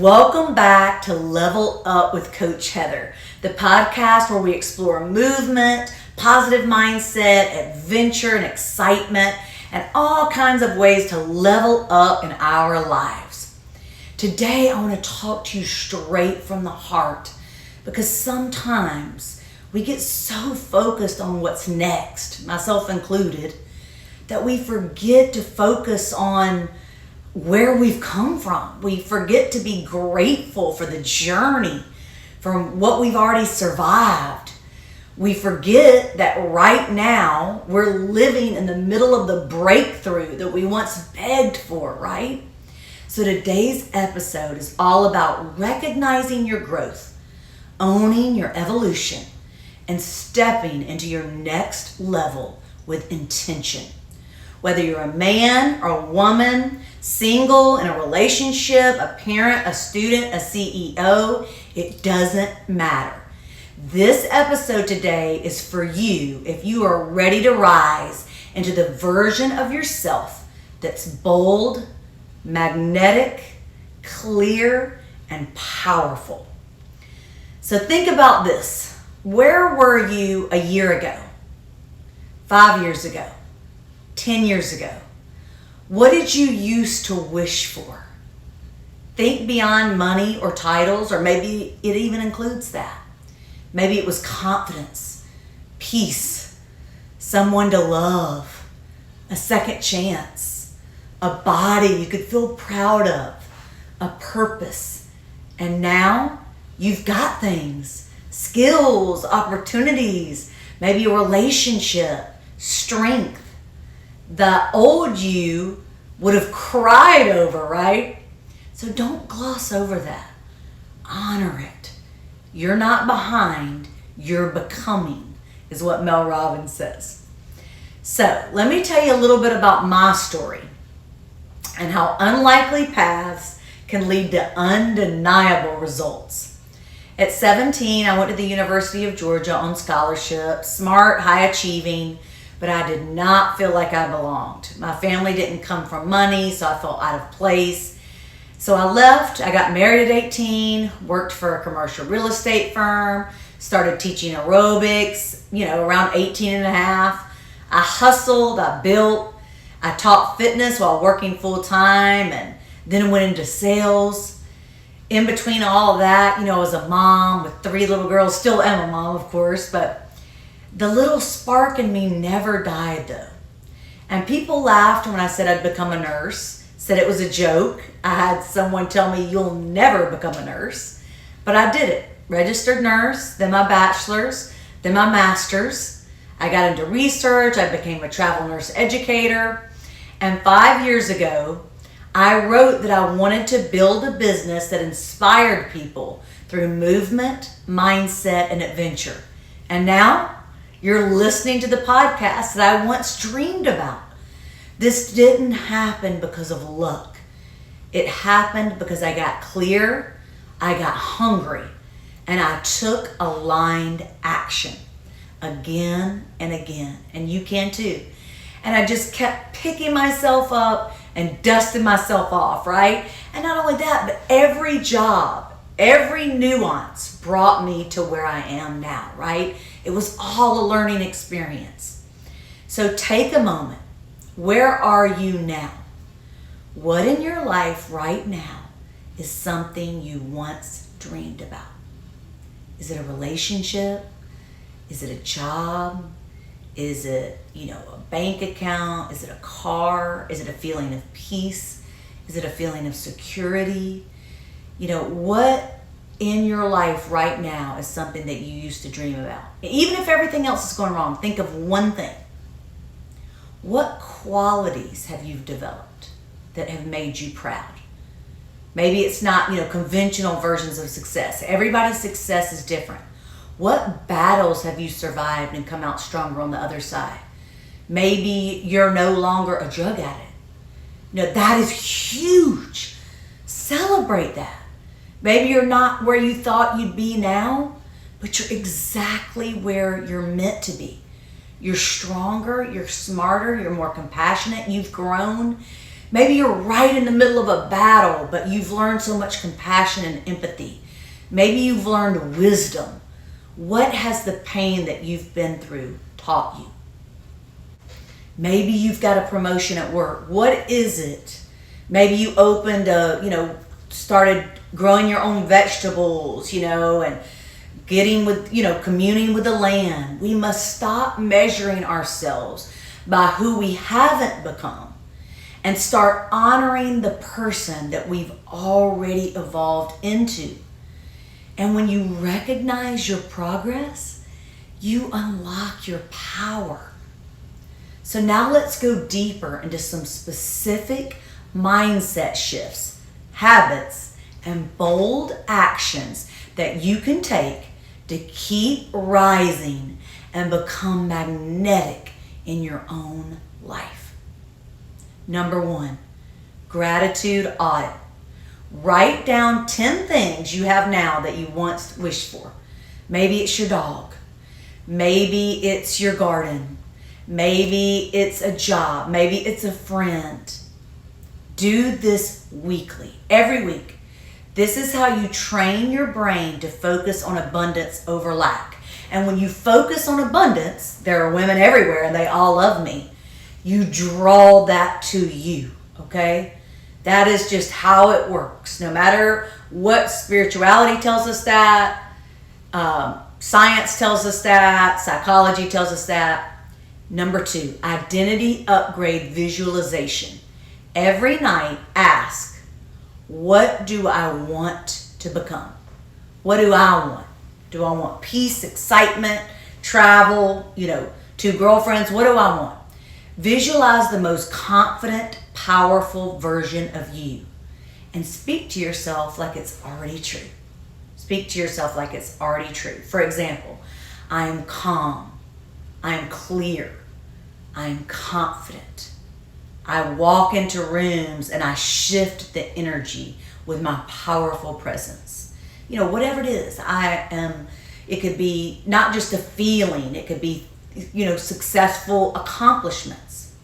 Welcome back to Level Up with Coach Heather, the podcast where we explore movement, positive mindset, adventure, and excitement, and all kinds of ways to level up in our lives. Today, I want to talk to you straight from the heart because sometimes we get so focused on what's next, myself included, that we forget to focus on where we've come from. We forget to be grateful for the journey, from what we've already survived. We forget that right now we're living in the middle of the breakthrough that we once begged for, right? So today's episode is all about recognizing your growth, owning your evolution, and stepping into your next level with intention. Whether you're a man or a woman, single, in a relationship, a parent, a student, a CEO, it doesn't matter. This episode today is for you if you are ready to rise into the version of yourself that's bold, magnetic, clear, and powerful. So think about this. Where were you a year ago? 5 years ago? 10 years ago? What did you used to wish for? Think beyond money or titles, or maybe it even includes that. Maybe it was confidence, peace, someone to love, a second chance, a body you could feel proud of, a purpose. And now you've got things, skills, opportunities, maybe a relationship, strength. The old you would have cried over, right? So don't gloss over that. Honor it. You're not behind, you're becoming, is what Mel Robbins says. So let me tell you a little bit about my story and how unlikely paths can lead to undeniable results. At 17, I went to the University of Georgia on scholarship, smart, high achieving, but I did not feel like I belonged. My family didn't come from money, so I felt out of place. So I left. I got married at 18, worked for a commercial real estate firm, started teaching aerobics, around 18 and a half. I hustled, I built, I taught fitness while working full time, and then went into sales. In between all of that, I was a mom with 3 little girls, still am a mom, of course, but the little spark in me never died though. And people laughed when I said I'd become a nurse, said it was a joke. I had someone tell me, you'll never become a nurse. But I did it. Registered nurse, then my bachelor's, then my master's. I got into research, I became a travel nurse educator. And 5 years ago, I wrote that I wanted to build a business that inspired people through movement, mindset, and adventure. And now, you're listening to the podcast that I once dreamed about. This didn't happen because of luck. It happened because I got clear, I got hungry, and I took aligned action again and again. And you can too. And I just kept picking myself up and dusting myself off, right? And not only that, but every job, every nuance brought me to where I am now, right? It was all a learning experience. So take a moment. Where are you now? What in your life right now is something you once dreamed about? Is it a relationship? Is it a job? Is it, a bank account? Is it a car? Is it a feeling of peace? Is it a feeling of security? What in your life right now is something that you used to dream about? Even if everything else is going wrong, think of one thing. What qualities have you developed that have made you proud? Maybe it's not, conventional versions of success. Everybody's success is different. What battles have you survived and come out stronger on the other side? Maybe you're no longer a drug addict. That is huge. Celebrate that. Maybe you're not where you thought you'd be now, but you're exactly where you're meant to be. You're stronger, you're smarter, you're more compassionate, you've grown. Maybe you're right in the middle of a battle, but you've learned so much compassion and empathy. Maybe you've learned wisdom. What has the pain that you've been through taught you? Maybe you've got a promotion at work. What is it? Maybe you started growing your own vegetables, and getting with, communing with the land. We must stop measuring ourselves by who we haven't become and start honoring the person that we've already evolved into. And when you recognize your progress, you unlock your power. So now let's go deeper into some specific mindset shifts, habits, and bold actions that you can take to keep rising and become magnetic in your own life. Number 1, gratitude audit. Write down 10 things you have now that you once wished for. Maybe it's your dog. Maybe it's your garden. Maybe it's a job. Maybe it's a friend. Do this weekly, every week. This is how you train your brain to focus on abundance over lack. And when you focus on abundance, there are women everywhere and they all love me. You draw that to you, okay? That is just how it works. No matter what spirituality tells us that, science tells us that, psychology tells us that. Number 2, identity upgrade visualization. Every night, ask, what do I want to become? What do I want? Do I want peace, excitement, travel, 2 girlfriends? What do I want? Visualize the most confident, powerful version of you and speak to yourself like it's already true. Speak to yourself like it's already true. For example, I am calm. I am clear. I am confident. I walk into rooms and I shift the energy with my powerful presence. Whatever it is, it could be not just a feeling, it could be, successful accomplishments.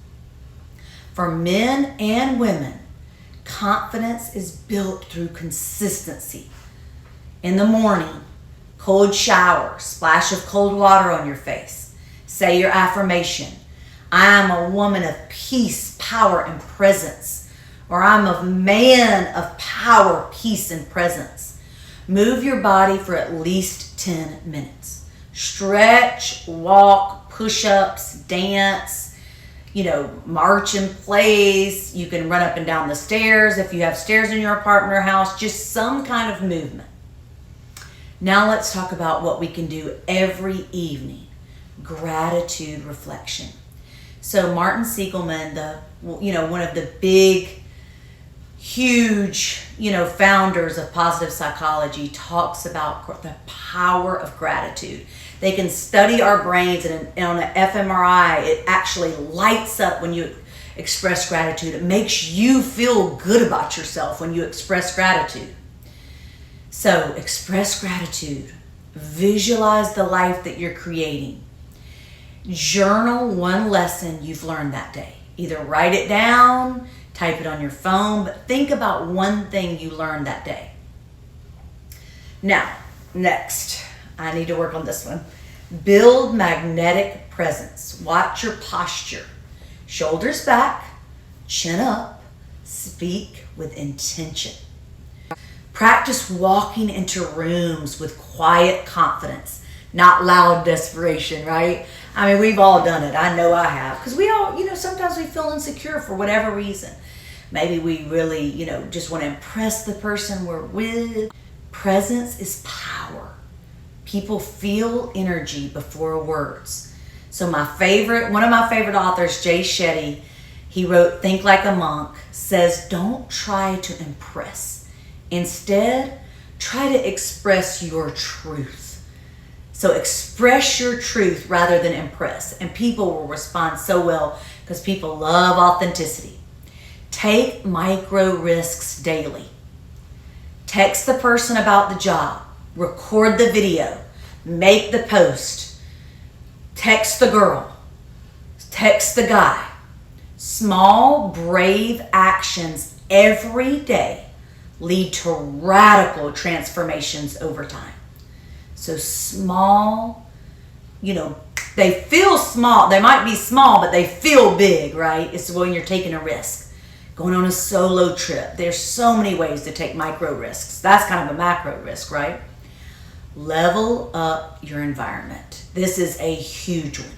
For men and women, confidence is built through consistency. In the morning, cold shower, splash of cold water on your face. Say your affirmation. I am a woman of peace, power, and presence. Or I'm a man of power, peace, and presence. Move your body for at least 10 minutes. Stretch, walk, push-ups, dance, march in place. You can run up and down the stairs if you have stairs in your apartment or house, just some kind of movement. Now let's talk about what we can do every evening. Gratitude reflection. So Martin Siegelman, one of the big, huge, founders of positive psychology, talks about the power of gratitude. They can study our brains, and on an fMRI, it actually lights up when you express gratitude. It makes you feel good about yourself when you express gratitude. So express gratitude. Visualize the life that you're creating. Journal one lesson you've learned that day. Either write it down, type it on your phone, but think about one thing you learned that day. Now, next, I need to work on this one. Build magnetic presence. Watch your posture. Shoulders back, chin up, speak with intention. Practice walking into rooms with quiet confidence, not loud desperation, right? I mean, we've all done it. I know I have. Because we all, sometimes we feel insecure for whatever reason. Maybe we really, just want to impress the person we're with. Presence is power. People feel energy before words. So one of my favorite authors, Jay Shetty, he wrote Think Like a Monk, says, don't try to impress. Instead, try to express your truth. So express your truth rather than impress. And people will respond so well because people love authenticity. Take micro risks daily. Text the person about the job. Record the video. Make the post. Text the girl. Text the guy. Small, brave actions every day lead to radical transformations over time. So small, they feel small. They might be small, but they feel big, right? It's when you're taking a risk. Going on a solo trip. There's so many ways to take micro risks. That's kind of a macro risk, right? Level up your environment. This is a huge one.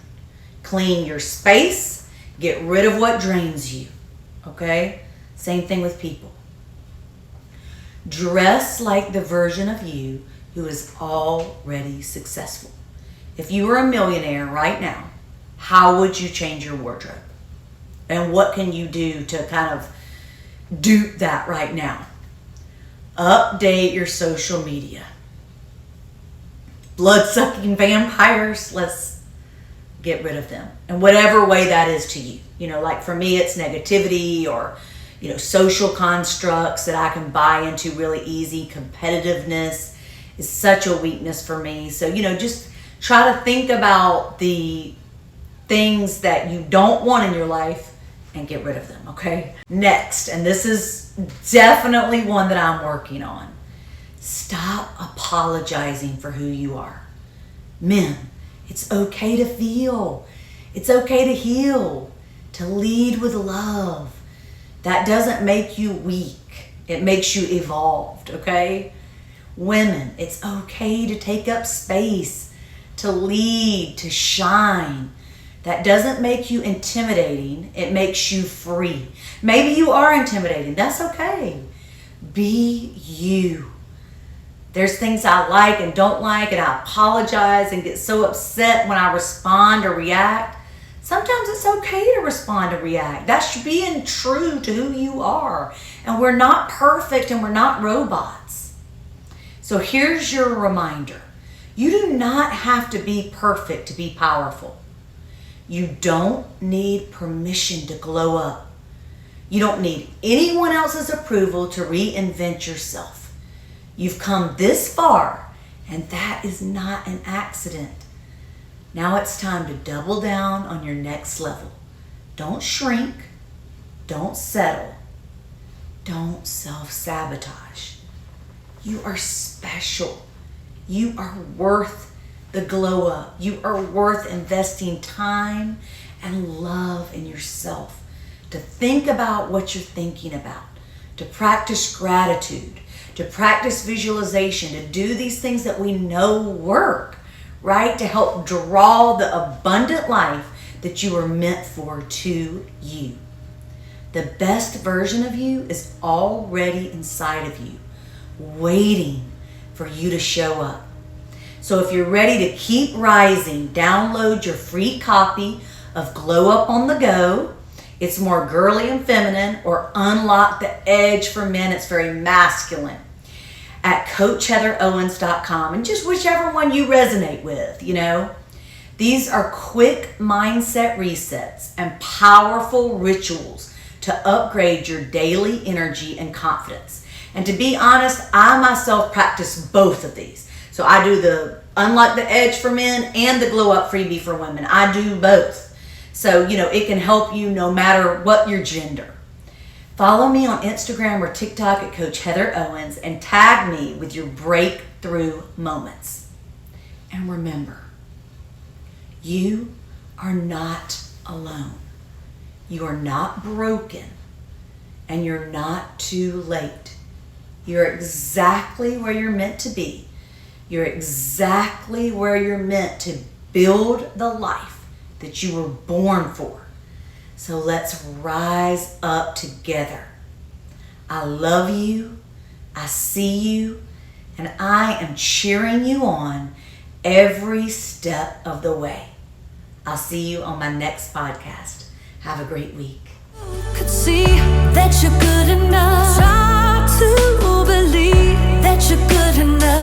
Clean your space. Get rid of what drains you. Okay? Same thing with people. Dress like the version of you who is already successful. If you were a millionaire right now, how would you change your wardrobe? And what can you do to kind of do that right now? Update your social media. Blood-sucking vampires, let's get rid of them. In whatever way that is to you. Like for me, it's negativity or, social constructs that I can buy into really easy. Competitiveness is such a weakness for me. So, just try to think about the things that you don't want in your life and get rid of them, okay? Next, and this is definitely one that I'm working on. Stop apologizing for who you are. Men, it's okay to feel. It's okay to heal, to lead with love. That doesn't make you weak. It makes you evolved, okay? Women, it's okay to take up space, to lead, to shine. That doesn't make you intimidating. It makes you free. Maybe you are intimidating. That's okay. Be you. There's things I like and don't like, and I apologize and get so upset when I respond or react. Sometimes it's okay to respond and react. That's being true to who you are. And we're not perfect and we're not robots. So here's your reminder. You do not have to be perfect to be powerful. You don't need permission to glow up. You don't need anyone else's approval to reinvent yourself. You've come this far, and that is not an accident. Now it's time to double down on your next level. Don't shrink. Don't settle. Don't self-sabotage. You are special. You are worth the glow up. You are worth investing time and love in yourself. To think about what you're thinking about. To practice gratitude. To practice visualization. To do these things that we know work. Right? To help draw the abundant life that you are meant for to you. The best version of you is already inside of you, waiting for you to show up. So if you're ready to keep rising, download your free copy of Glow Up on the Go. It's more girly and feminine, or Unlock the Edge for men. It's very masculine. At CoachHeatherOwens.com, and just whichever one you resonate with, These are quick mindset resets and powerful rituals to upgrade your daily energy and confidence. And to be honest, I myself practice both of these. So I do the Unlock the Edge for men and the Glow Up Freebie for women. I do both. So, it can help you no matter what your gender. Follow me on Instagram or TikTok at Coach Heather Owens and tag me with your breakthrough moments. And remember, you are not alone. You are not broken, and you're not too late. You're exactly where you're meant to be. You're exactly where you're meant to build the life that you were born for. So let's rise up together. I love you. I see you. And I am cheering you on every step of the way. I'll see you on my next podcast. Have a great week. Could see that you're good enough. Try to believe that you're good enough.